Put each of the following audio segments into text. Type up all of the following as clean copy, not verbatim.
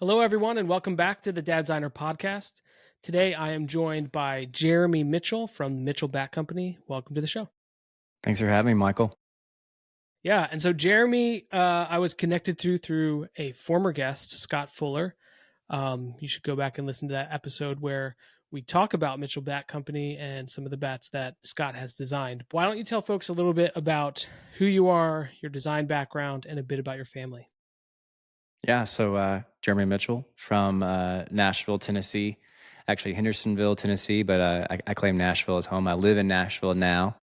Hello, everyone, and welcome back to the Dad Designer podcast. Today, I am joined by Jeremy Mitchell from Mitchell Bat Company. Welcome to the show. Thanks for having me, Michael. Yeah, and so Jeremy, I was connected through a former guest, Scott Fuller. You should go back and listen to that episode where we talk about Mitchell Bat Company and some of the bats that Scott has designed. Why don't you tell folks a little bit about who you are, your design background, and a bit about your family? Yeah, so Jeremy Mitchell from Nashville, Tennessee, actually Hendersonville, Tennessee, but I claim Nashville as home. I live in Nashville now,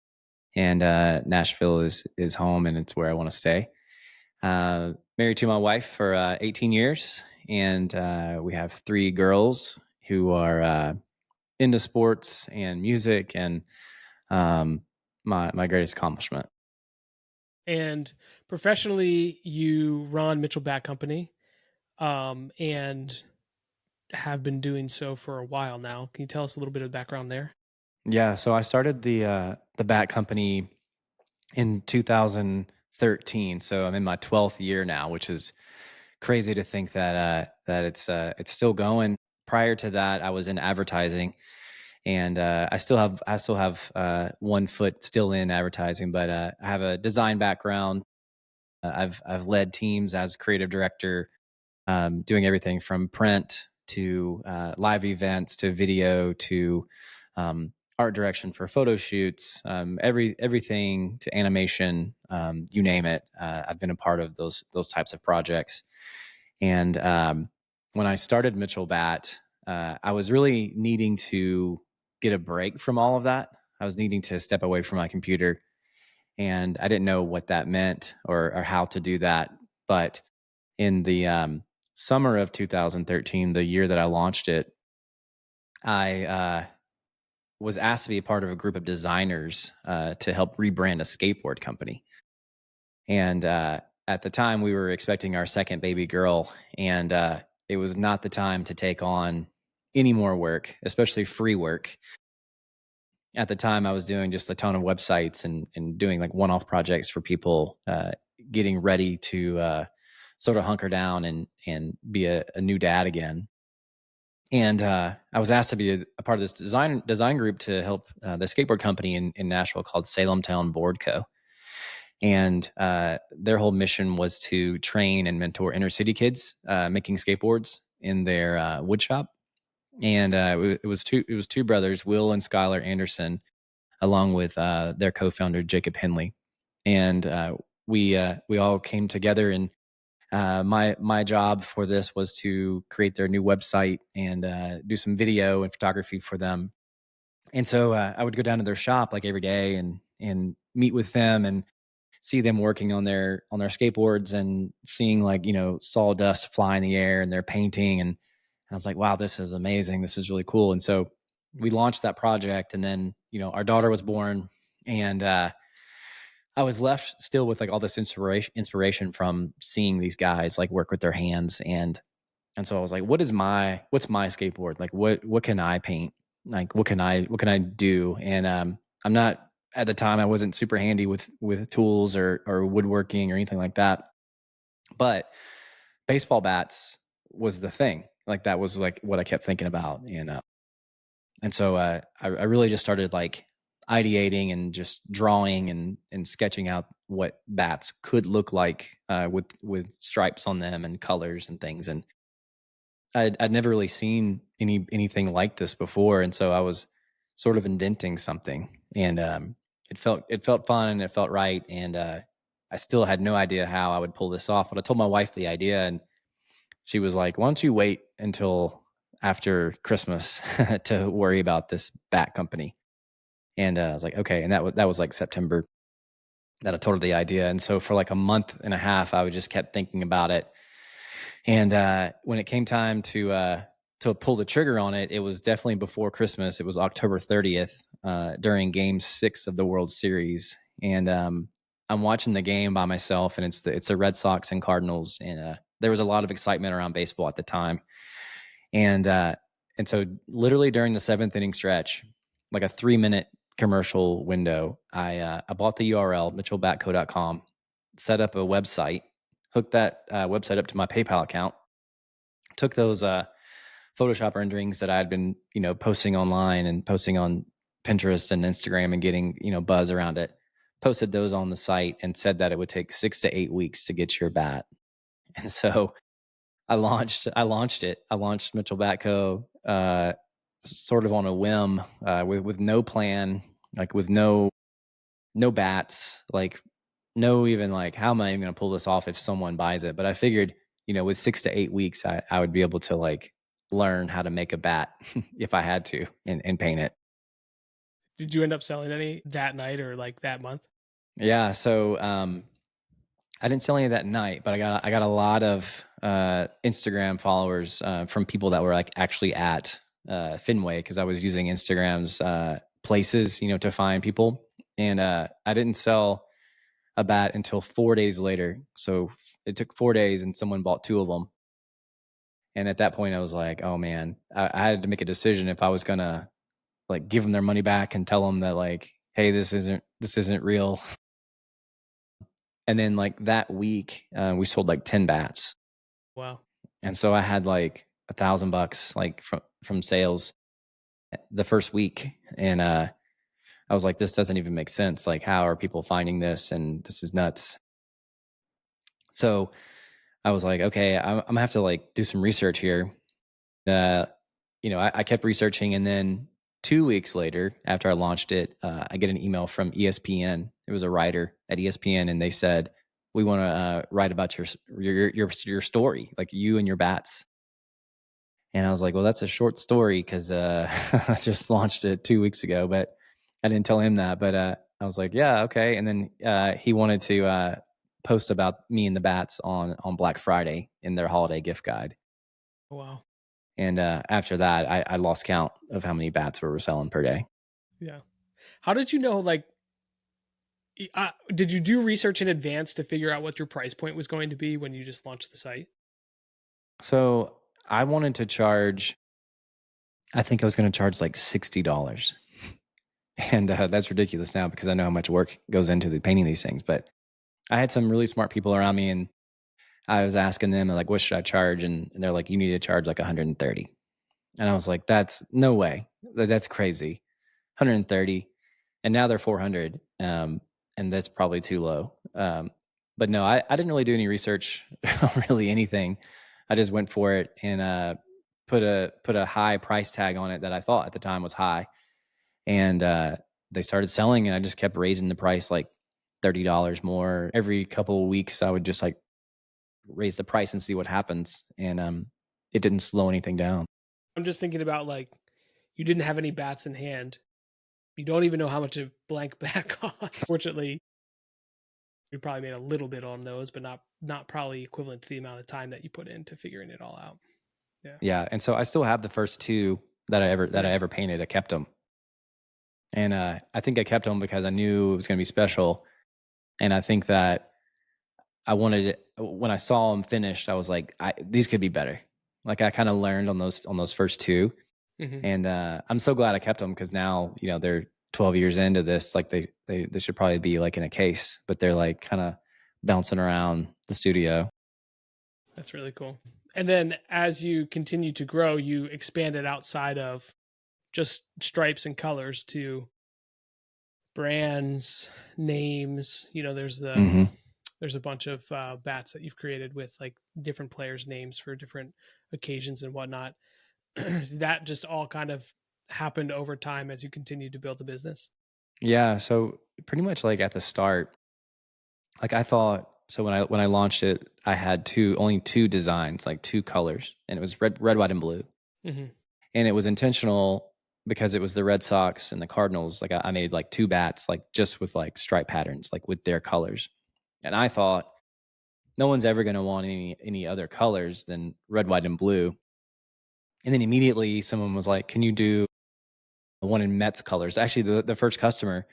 and Nashville is home, and it's where I want to stay. Married to my wife for 18 years, and we have three girls who are into sports and music, and um, my greatest accomplishment. And professionally, you run Mitchell Bat Company, and have been doing so for a while now. Can you tell us a little bit of background there? Yeah, so I started the Bat Company in 2013. So I'm in my 12th year now, which is crazy to think that it's still going. Prior to that, I was in advertising, and I still have one foot still in advertising, but I have a design background. I've led teams as creative director, doing everything from print to live events to video to art direction for photo shoots, everything to animation, you name it. I've been a part of those types of projects. And when I started Mitchell Bat, I was really needing to get a break from all of that. I was needing to step away from my computer, and I didn't know what that meant or how to do that. But in the summer of 2013, the year that I launched it, I was asked to be a part of a group of designers to help rebrand a skateboard company. And at the time, we were expecting our second baby girl, and it was not the time to take on any more work, especially free work. At the time, I was doing just a ton of websites and doing like one off projects for people, getting ready to sort of hunker down and be a new dad again. And I was asked to be a part of this design group to help the skateboard company in Nashville called Salem Town Board Co. And their whole mission was to train and mentor inner city kids making skateboards in their wood shop. And it was two brothers, Will and Skylar Anderson, along with their co-founder Jacob Henley. And we all came together, and my job for this was to create their new website and do some video and photography for them. And so I would go down to their shop like every day and meet with them and see them working on their skateboards and seeing, like, sawdust fly in the air and they're painting, and I was like, wow, this is amazing. This is really cool. And so we launched that project, and then our daughter was born, and I was left still with like all this inspiration from seeing these guys like work with their hands. And so I was like, what's my skateboard? Like what can I paint? Like what can I do? And I'm not, at the time I wasn't super handy with tools or woodworking or anything like that. But baseball bats was the thing. Like that was like what I kept thinking about. And so I really just started like ideating and just drawing and sketching out what bats could look like with stripes on them and colors and things. And I'd never really seen anything like this before, and so I was sort of inventing something, and it felt fun and it felt right, and I still had no idea how I would pull this off. But I told my wife the idea, and she was like, "Why don't you wait until after Christmas to worry about this bat company?" And I was like, "Okay." And that was like September that I told her the idea, and so for like a month and a half, I just kept thinking about it. And when it came time to pull the trigger on it, it was definitely before Christmas. It was October 30th during Game 6 of the World Series, and I'm watching the game by myself, and it's the Red Sox and Cardinals, and there was a lot of excitement around baseball at the time, and so literally during the seventh inning stretch, like a 3 minute commercial window, I bought the URL mitchellbatco.com, set up a website, hooked that website up to my PayPal account, took those Photoshop renderings that I had been, posting online and posting on Pinterest and Instagram and getting, buzz around it, posted those on the site and said that it would take 6 to 8 weeks to get your bat. And so I launched it. I launched Mitchell Batco, sort of on a whim, with no plan, like with no bats, like no even like how am I even going to pull this off if someone buys it? But I figured, with 6 to 8 weeks, I would be able to like learn how to make a bat if I had to and paint it. Did you end up selling any that night or like that month? Yeah. So I didn't sell any that night, but I got a lot of Instagram followers from people that were like actually at Fenway because I was using Instagram's places, to find people, and I didn't sell a bat until 4 days later. So it took 4 days, and someone bought two of them. And at that point, I was like, "Oh man!" I had to make a decision if I was gonna like give them their money back and tell them that like, "Hey, this isn't real." And then like that week, we sold like 10 bats. Wow. And so I had like $1,000 like from sales the first week. And I was like, this doesn't even make sense. Like, how are people finding this? And this is nuts. So I was like, okay, I'm gonna have to like do some research here. Uh, I kept researching, and then 2 weeks later, after I launched it, I get an email from ESPN. It was a writer at ESPN, and they said, "We want to write about your story, like you and your bats." And I was like, "Well, that's a short story because I just launched it 2 weeks ago." But I didn't tell him that. But I was like, "Yeah, okay." And then he wanted to post about me and the bats on Black Friday in their holiday gift guide. Wow. And after that, I lost count of how many bats we were selling per day. Yeah. How did you know, like, did you do research in advance to figure out what your price point was going to be when you just launched the site? So I wanted to charge. I think I was going to charge like $60, and that's ridiculous now because I know how much work goes into the painting these things. But I had some really smart people around me, and I was asking them like, "What should I charge?" And they're like, "You need to charge like 130." And I was like, "That's no way. That's crazy. 130." And now they're 400. And that's probably too low. But no, I didn't really do any research on really anything. I just went for it and put a high price tag on it that I thought at the time was high. And they started selling, and I just kept raising the price like $30 more every couple of weeks. I would just like raise the price and see what happens. And it didn't slow anything down. I'm just thinking about, like, you didn't have any bats in hand. You don't even know how much a blank bat costs. Fortunately, you probably made a little bit on those, but not probably equivalent to the amount of time that you put into figuring it all out. Yeah. Yeah, and so I still have the first two that I ever Nice. painted. I kept them, and I think I kept them because I knew it was going to be special, and I think that I wanted it when I saw them finished. I was like, these could be better. Like I kind of learned on those first two, Hmm. and I'm so glad I kept them because now they're 12 years into this. Like they should probably be like in a case, but they're like kind of bouncing around the studio. That's really cool. And then as you continue to grow, you expanded outside of just stripes and colors to brands, names. Hmm. There's a bunch of bats that you've created with like different players' names for different occasions and whatnot. That just all kind of happened over time as you continued to build the business. Yeah, so pretty much like at the start, like I thought, so when I launched it, I had only two designs, like two colors, and it was red, white, and blue. Hmm. And it was intentional because it was the Red Sox and the Cardinals. Like I made like two bats, like just with like stripe patterns, like with their colors. And I thought no one's ever going to want any other colors than red, white, and blue. And then immediately someone was like, "Can you do the one in Mets colors?" Actually, the first customer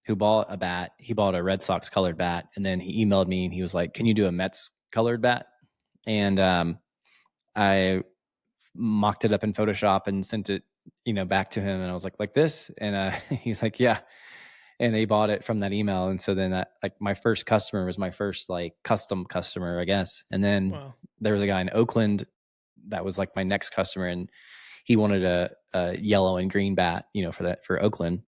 who bought a bat, he bought a Red Sox colored bat, and then he emailed me and he was like, "Can you do a Mets colored bat?" And I mocked it up in Photoshop and sent it, back to him, and I was like this, and he's like, "Yeah," and he bought it from that email, and so then like my first customer was my first like custom customer, I guess, and then Wow. there was a guy in Oakland that was like my next customer, and he wanted a yellow and green bat, for that for Oakland.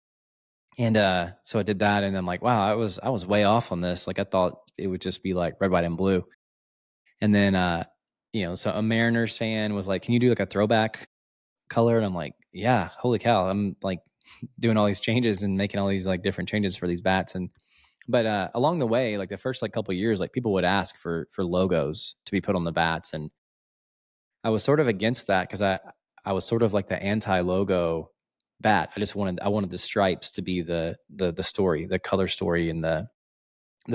And so I did that, and I'm like, wow, I was way off on this. Like I thought it would just be like red, white, and blue. And then so a Mariners fan was like, can you do like a throwback color? And I'm like, yeah, holy cow. I'm like doing all these changes and making all these like different changes for these bats. And but along the way, like the first like couple of years, like people would ask for logos to be put on the bats. And I was sort of against that because I was sort of like the anti-logo bat. I wanted the stripes to be the story, the color story, and the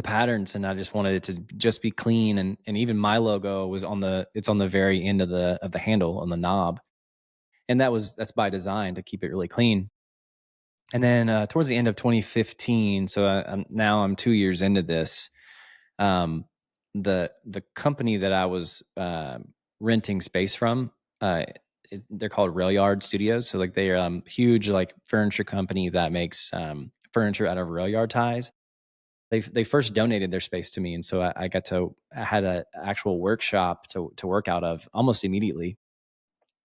patterns, and I just wanted it to just be clean. And even my logo was on the very end of the handle on the knob, and that's by design to keep it really clean. And then towards the end of 2015, so I'm 2 years into this. Um, the company that I was renting space from, they're called Rail Yard Studios. So like they're huge like furniture company that makes furniture out of rail yard ties. They first donated their space to me, and so I had an actual workshop to work out of almost immediately.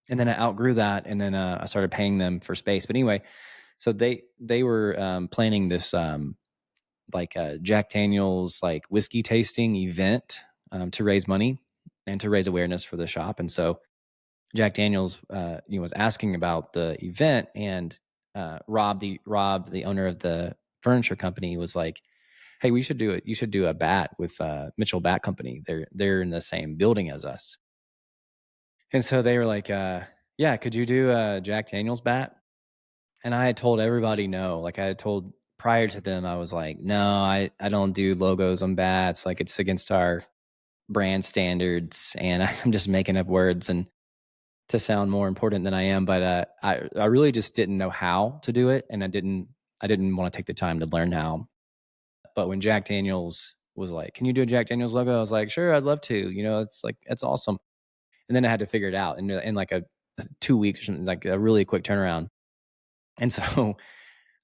And then I outgrew that, and then I started paying them for space. But anyway, so they were planning this like Jack Daniel's like whiskey tasting event to raise money and to raise awareness for the shop. And so Jack Daniel's was asking about the event, and Rob, the owner of the furniture company, was like, "Hey, we should do it. You should do a bat with Mitchell Bat Company. They're in the same building as us." And so they were like, "Yeah, could you do a Jack Daniel's bat?" And I had told everybody no. Like I had told prior to them, I was like, "No, I don't do logos on bats. Like it's against our brand standards, and I'm just making up words and to sound more important than I am." But I really just didn't know how to do it, and I didn't want to take the time to learn how. But when Jack Daniels was like, "Can you do a Jack Daniels logo?" I was like, "Sure, I'd love to." It's like it's awesome. And then I had to figure it out in like a 2 weeks or something, like a really quick turnaround. And so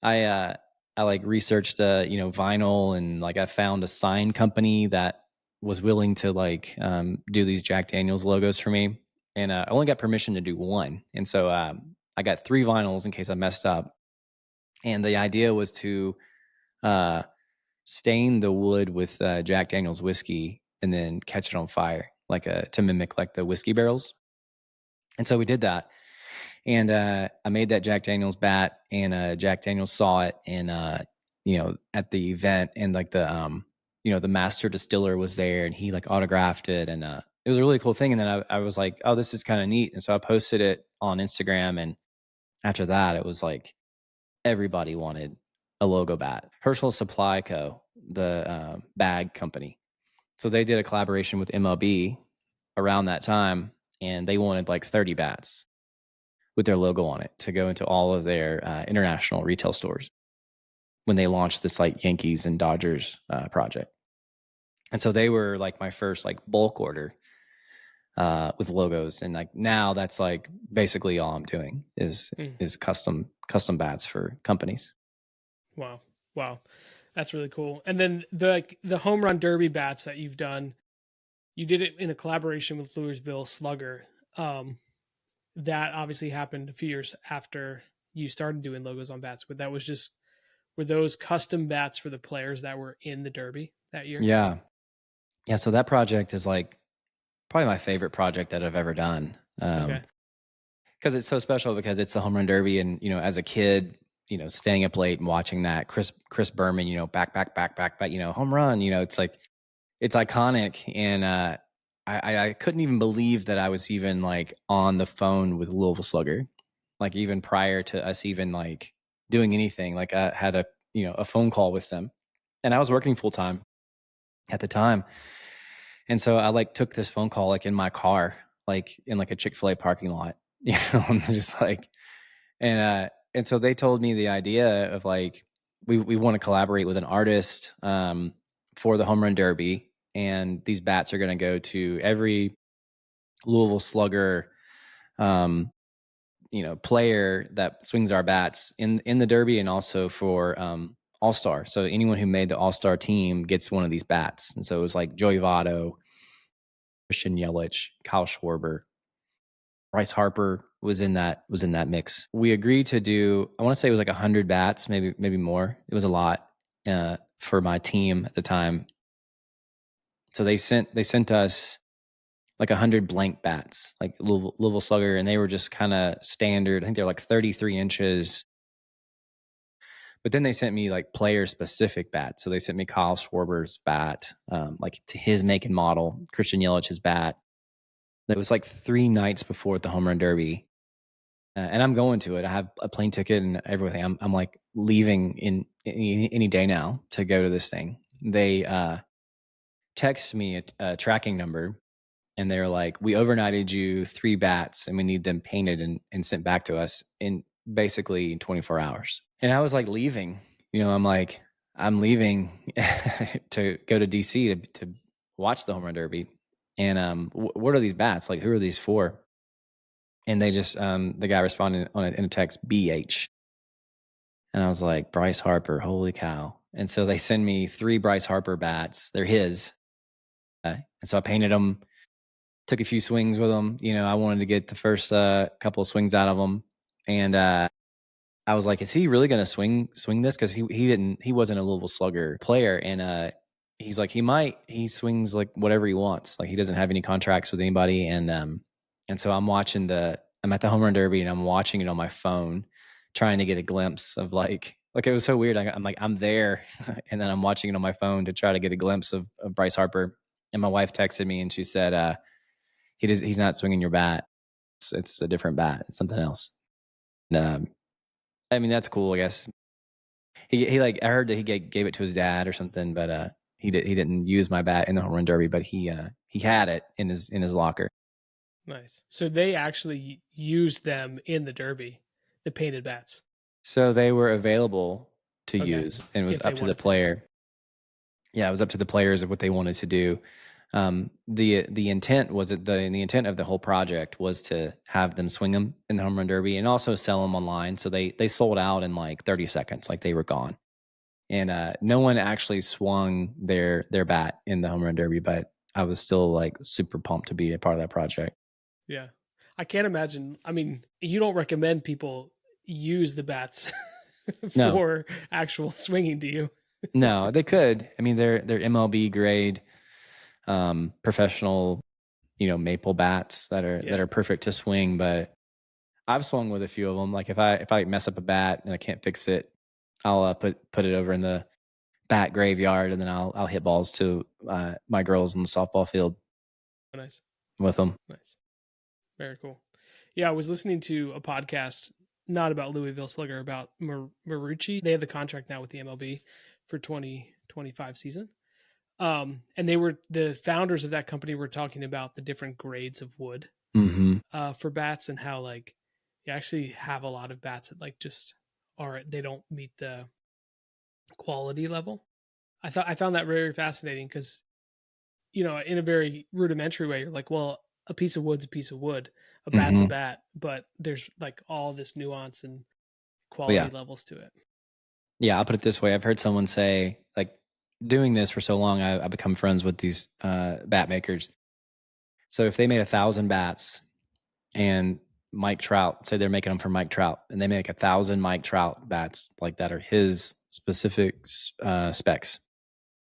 I I like researched vinyl, and like I found a sign company that was willing to like do these Jack Daniels logos for me. And I only got permission to do one. And so I got 3 vinyls in case I messed up. And the idea was to uh, stain the wood with Jack Daniels whiskey and then catch it on fire, like to mimic like the whiskey barrels. And so we did that. And I made that Jack Daniels bat, and Jack Daniels saw it, and at the event, and like the master distiller was there, and he like autographed it, and it was a really cool thing. And then I was like, oh, this is kind of neat, and so I posted it on Instagram, and after that, it was like everybody wanted a logo bat. Herschel Supply Co., the bag company, so they did a collaboration with MLB around that time, and they wanted like 30 bats with their logo on it to go into all of their international retail stores when they launched this like Yankees and Dodgers project. And so they were like my first like bulk order with logos. And like now that's like basically all I'm doing Mm. is custom bats for companies. Wow. Wow. That's really cool. And then the home run derby bats that you've done, you did it in a collaboration with Louisville Slugger. Um, that obviously happened a few years after you started doing logos on bats, but that was just were those custom bats for the players that were in the derby that year? Yeah. Yeah. So that project is like probably my favorite project that I've ever done. Okay. Because it's so special because it's the home run derby, and as a kid, staying up late and watching that Chris Berman, back, home run. It's like it's iconic, and I couldn't even believe that I was even like on the phone with Louisville Slugger, like even prior to us even like doing anything. Like I had a phone call with them, and I was working full time at the time, and so I like took this phone call like in my car, like in like a Chick-fil-A parking lot, and just like and so they told me the idea of like we want to collaborate with an artist for the home run derby, and these bats are going to go to every Louisville Slugger um, player that swings our bats in the derby, and also for All Star. So anyone who made the All Star team gets one of these bats, and so it was like Joey Votto, Christian Yelich, Kyle Schwarber. Bryce Harper was in that mix. We agreed to do, I want to say it was like 100 bats, maybe more. It was a lot for my team at the time. So they sent us like 100 blank bats, like Louisville Slugger, and they were just kind of standard. I think they're like 33 inches. But then they sent me like player specific bats. So they sent me Kyle Schwarber's bat, like to his make and model, Christian Yelich's bat. It was like 3 nights before the home run derby, and I'm going to it. I have a plane ticket and everything. I'm like leaving in any day now to go to this thing. They text me a tracking number, and they're like, "We overnighted you 3 bats, and we need them painted and sent back to us in basically 24 hours." And I was like leaving. I'm like, I'm leaving to go to DC to watch the home run derby. And what are these bats? Like, who are these for? And they just the guy responded in a text, BH. And I was like, Bryce Harper, holy cow. And so they send me 3 Bryce Harper bats. They're his. And so I painted them, took a few swings with them. I wanted to get the first couple of swings out of them. And I was like, is he really going to swing this? Because he wasn't a Louisville Slugger player. And he's like, he swings like whatever he wants. Like, he doesn't have any contracts with anybody. And so I'm at the home run derby, and I'm watching it on my phone, trying to get a glimpse of like it was so weird. I'm like, I'm there, and then I'm watching it on my phone to try to get a glimpse of Bryce Harper. And my wife texted me and she said, he's not swinging your bat. It's a different bat. It's something else. And, I mean, that's cool, I guess. He like, I heard that he gave it to his dad or something, but he didn't use my bat in the home run derby, but he had it in his locker. Nice. So they actually used them in the derby, the painted bats. So they were available to Okay. use, and it was If they up to the wanted to. player. Yeah, it was up to the players of what they wanted to do. The intent was that the intent of the whole project was to have them swing them in the home run derby and also sell them online. So they sold out in like 30 seconds, like they were gone. And no one actually swung their bat in the home run derby, but I was still like super pumped to be a part of that project. Yeah. I can't imagine. I mean, you don't recommend people use the bats No, for actual swinging, do you? no, they could. I mean, they're MLB grade, professional, maple bats that Yeah. are perfect to swing. But I've swung with a few of them. Like, if I mess up a bat and I can't fix it, I'll put it over in the bat graveyard, and then I'll hit balls to my girls in the softball field Oh, nice. with them. Nice. Very cool. Yeah, I was listening to a podcast, not about Louisville Slugger, about Marucci. They have the contract now with the MLB for 2025 season. And the founders of that company were talking about the different grades of wood Hmm. for bats, and how like you actually have a lot of bats that like just they don't meet the quality level. I found that very fascinating because in a very rudimentary way, you're like, well, a piece of wood's a piece of wood, a bat's a Hmm. bat, but there's like all this nuance and But yeah, quality levels to it. yeah. I'll put it this way: I've heard someone say, like, doing this for so long, I become friends with these bat makers. So if they made 1,000 bats, and Mike Trout, say they're making them for Mike Trout, and they make 1,000 Mike Trout bats like that are his specific specs.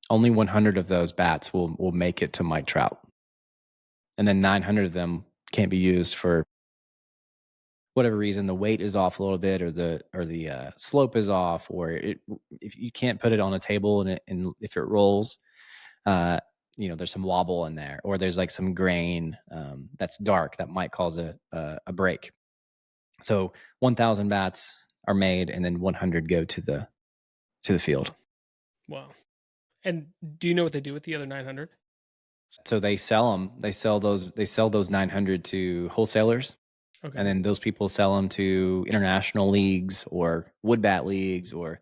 Only 100 of those bats will make it to Mike Trout, and then 900 of them can't be used for whatever reason. The weight is off a little bit, or the slope is off, or if you can't put it on a table and if it rolls, uh, there's some wobble in there, or there's like some grain that's dark that might cause a break. So 1,000 bats are made, and then 100 go to the field. Wow. And do you know what they do with the other 900? So they sell them. They sell those 900 to wholesalers, and Okay. then those people sell them to international leagues or wood bat leagues or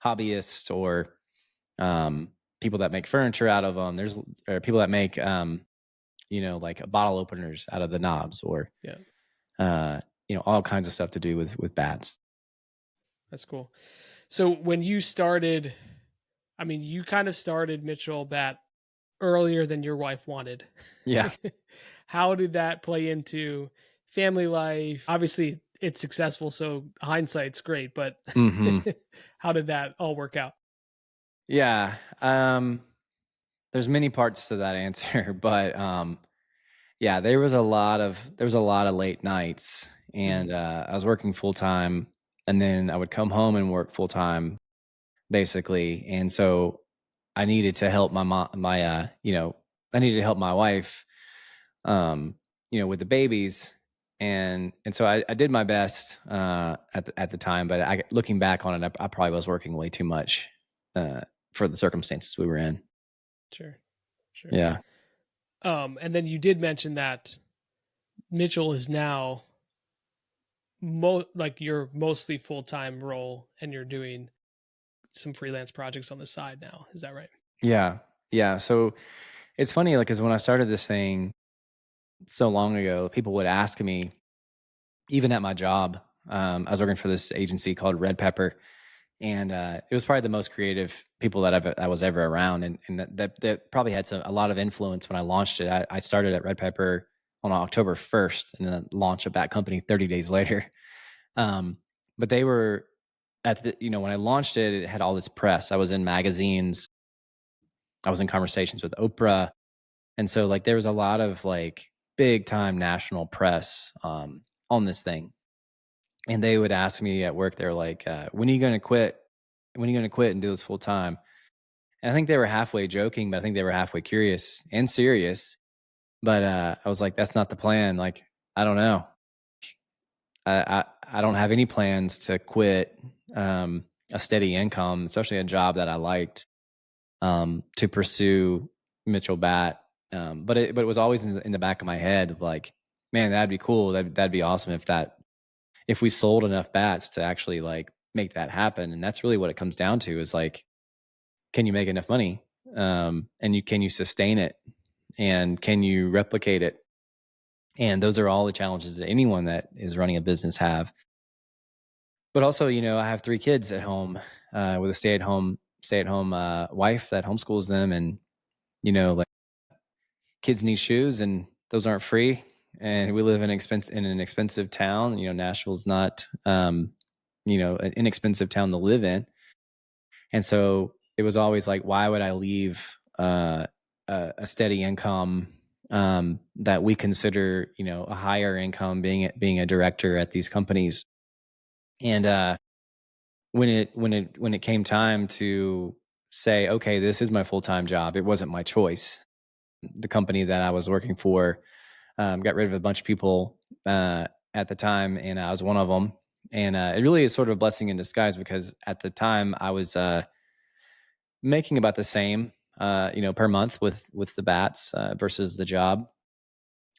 hobbyists or people that make furniture out of them. There's people that make like bottle openers out of the knobs, or Yeah, all kinds of stuff to do with bats. that's cool. So when you started, I mean, you kind of started Mitchell Bat earlier than your wife wanted. Yeah. How did that play into family life? Obviously, it's successful, so hindsight's great, but Hmm. how did that all work out? Yeah. There's many parts to that answer, but yeah, there was a lot of late nights, Mhm. and I was working full time, and then I would come home and work full time, basically, and so I needed to help I needed to help my wife, um, with the babies, and so I did my best at the time, but looking back on it, I probably was working way too much uh, for the circumstances we were in. Sure, sure. Yeah. And then you did mention that Mitchell is now like your mostly full-time role, and you're doing some freelance projects on the side now. Is that right? Yeah. Yeah. So it's funny, like, because when I started this thing so long ago, people would ask me, even at my job, I was working for this agency called Red Pepper, and it was probably the most creative people that I was ever around, and that probably had a lot of influence when I launched it. I started at Red Pepper on October 1st, and then launched a Bat Company 30 days later. Um, but they were when I launched it, it had all this press. I was in magazines, I was in conversations with Oprah. And so, like, there was a lot of, like, big time national press, on this thing, and they would ask me at work, they're like, "When are you gonna quit? When are you gonna quit and do this full time?" And I think they were halfway joking, but I think they were halfway curious and serious, but, I was like, "That's not the plan." Like, I don't know. I don't have any plans to quit, a steady income, especially a job that I liked, to pursue Mitchell Bat. But it was always in the back of my head of like, man, that'd be cool. That'd be awesome if we sold enough bats to actually like make that happen. And that's really what it comes down to is like, can you make enough money? And can you sustain it? And can you replicate it? And those are all the challenges that anyone that is running a business have. But also, I have 3 kids at home, with a stay at home wife that homeschools them, and like, kids need shoes, and those aren't free. And we live in an expensive town. Nashville's not, an inexpensive town to live in. And so it was always like, why would I leave a steady income, that we consider, a higher income, being a director at these companies. And when it came time to say, okay, this is my full time job, it wasn't my choice. The company that I was working for, got rid of a bunch of people at the time, and I was one of them. And it really is sort of a blessing in disguise because at the time I was making about the same, per month with the bats versus the job.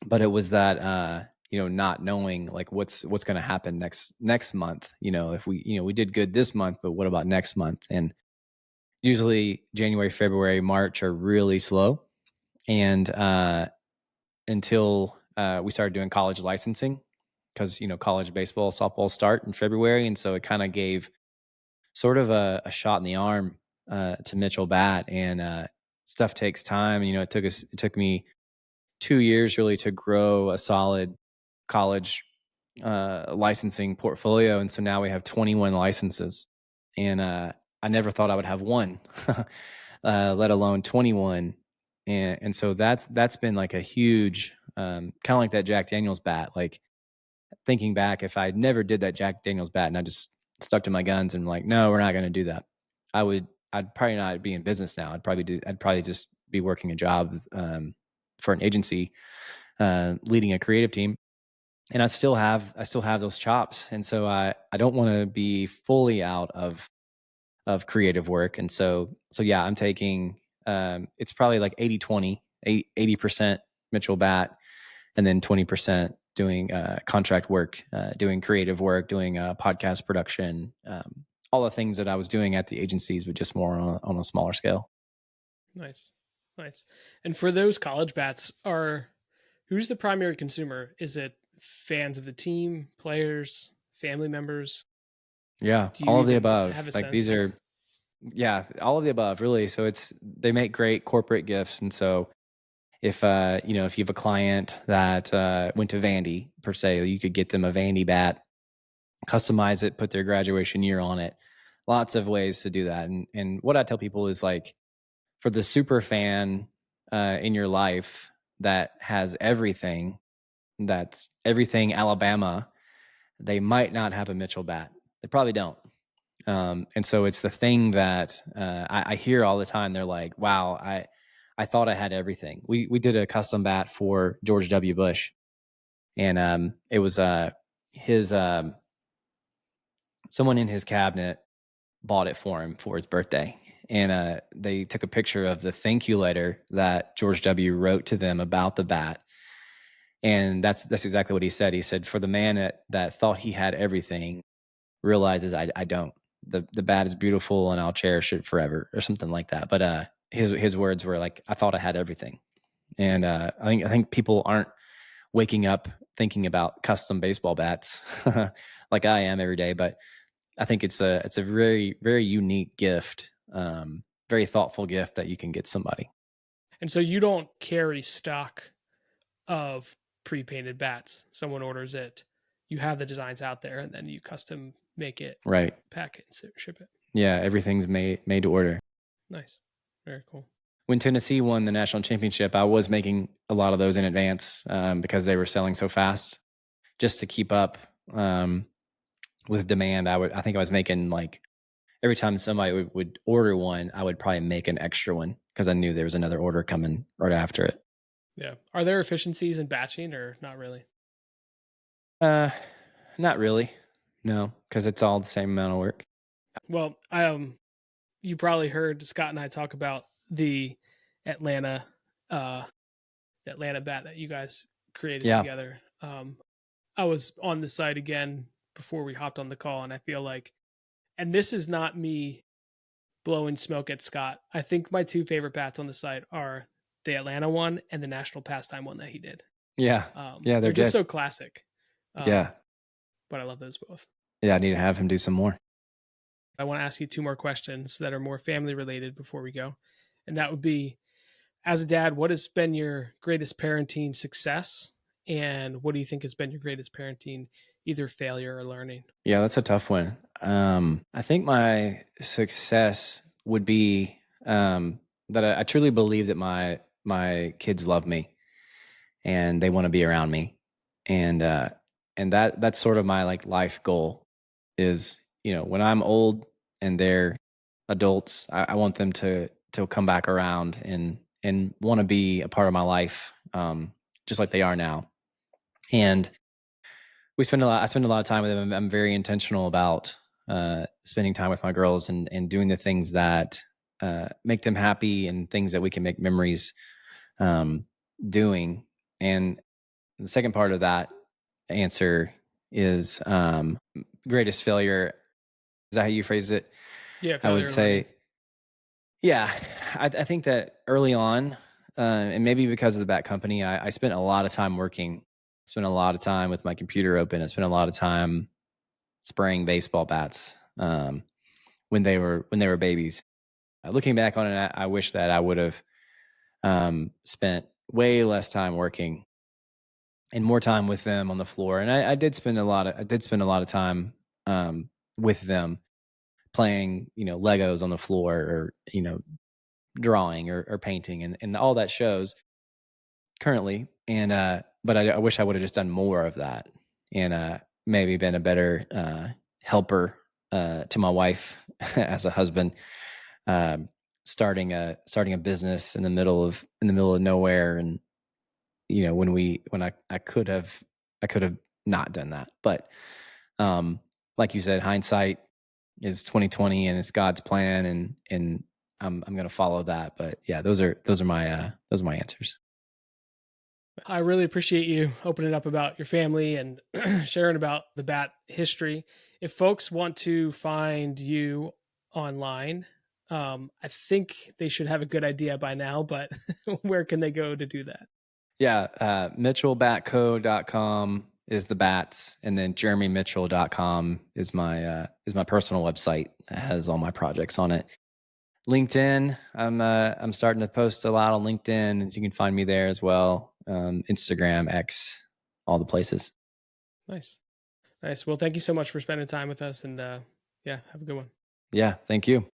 But it was that not knowing like what's going to happen next month. If we did good this month, but what about next month? And usually January, February, March are really slow, and until we started doing college licensing because college baseball, softball start in February, and so it kind of gave sort of a shot in the arm to Mitchell Bat, and stuff takes time. It took me 2 years really to grow a solid college licensing portfolio, and so now we have 21 licenses, and I never thought I would have one, let alone 21. And so that's been like a huge, kind of like that Jack Daniels bat. Like, thinking back, if I never did that Jack Daniels bat and I just stuck to my guns and like, no, we're not going to do that, I'd probably not be in business now. I'd probably just be working a job, for an agency, leading a creative team, and I still have those chops, and so I don't want to be fully out of creative work. And so yeah, I'm taking, it's probably like 80/20, 80% Mitchell Bat, and then 20% doing contract work, doing creative work, doing podcast production, all the things that I was doing at the agencies, but just more on a smaller scale. Nice, nice. And for those college bats, are who's the primary consumer? Is it fans of the team, players, family members? Yeah, Do you all of the even have above. a Like, these sense? are, yeah, all of the above, really. So they make great corporate gifts, and so if if you have a client that went to Vandy per se, you could get them a Vandy bat, customize it, put their graduation year on it. Lots of ways to do that. And what I tell people is like, for the super fan in your life that has everything, that's everything Alabama, they might not have a Mitchell bat. They probably don't. And so it's the thing that I hear all the time. They're like, "Wow, I thought I had everything." We did a custom bat for George W. Bush, and it was his someone in his cabinet bought it for him for his birthday, and they took a picture of the thank you letter that George W. wrote to them about the bat, and that's exactly what he said. He said, "For the man that thought he had everything, realizes I don't. The bat is beautiful and I'll cherish it forever," or something like that. But his words were like, "I thought I had everything," and I think people aren't waking up thinking about custom baseball bats like I am every day. But I think it's a very very unique gift, very thoughtful gift that you can get somebody. And so you don't carry stock of pre-painted bats. Someone orders it, you have the designs out there, and then you custom make it, Right? pack it, and ship it. Yeah, everything's made to order. Nice, very cool. When Tennessee won the national championship, I was making a lot of those in advance because they were selling so fast, just to keep up with demand. I think I was making like every time somebody would order one, I would probably make an extra one because I knew there was another order coming right after it. Yeah. Are there efficiencies in batching or not really? Uh, Not really, no, because it's all the same amount of work. Well, you probably heard Scott and I talk about the Atlanta, uh, the Atlanta bat that you guys created Yeah, together. I was on the site again before we hopped on the call, and I feel like, and this is not me blowing smoke at Scott. I think my two favorite bats on the site are the Atlanta one and the National Pastime one that he did. yeah, yeah. They're They're just good. so classic. Yeah, Um, but I love those both. yeah. I need to have him do some more. I want to ask you two more questions that are more family related before we go. And that would be, as a dad, what has been your greatest parenting success? And what do you think has been your greatest parenting, either failure or learning? Yeah, that's a tough one. I think my success would be that I truly believe that my kids love me and they want to be around me, and that's sort of my like life goal is, when I'm old and they're adults, I want them to come back around and want to be a part of my life, just like they are now. And I spend a lot of time with them. I'm very intentional about spending time with my girls and doing the things that make them happy and things that we can make memories um, doing. And the second part of that answer is greatest failure. Is that how you phrased it? Yeah, I would failure or learning. say, yeah. I think that early on, and maybe because of the bat company, I spent a lot of time working. Spent a lot of time with my computer open. I spent a lot of time spraying baseball bats when they were babies. Looking back on it, I wish that I would have spent way less time working and more time with them on the floor. And I did spend a lot of time with them playing, Legos on the floor, or drawing or painting, and all that shows currently. And but I wish I would have just done more of that, and maybe been a better helper to my wife as a husband, um, starting a business in the middle of nowhere. And when I could have not done that. But um like you said, hindsight is 2020, and it's God's plan, and I'm going to follow that. But yeah, those are my answers. I really appreciate you opening up about your family and sharing about the bat history. If folks want to find you online, I think they should have a good idea by now, but where can they go to do that? Yeah, mitchellbatco.com is the bats, and then jeremymitchell.com is my personal website. It has all my projects on it. LinkedIn. I'm starting to post a lot on LinkedIn, and you can find me there as well. Instagram, X, all the places. Nice. Nice. Well, thank you so much for spending time with us, and yeah, have a good one. Yeah, thank you.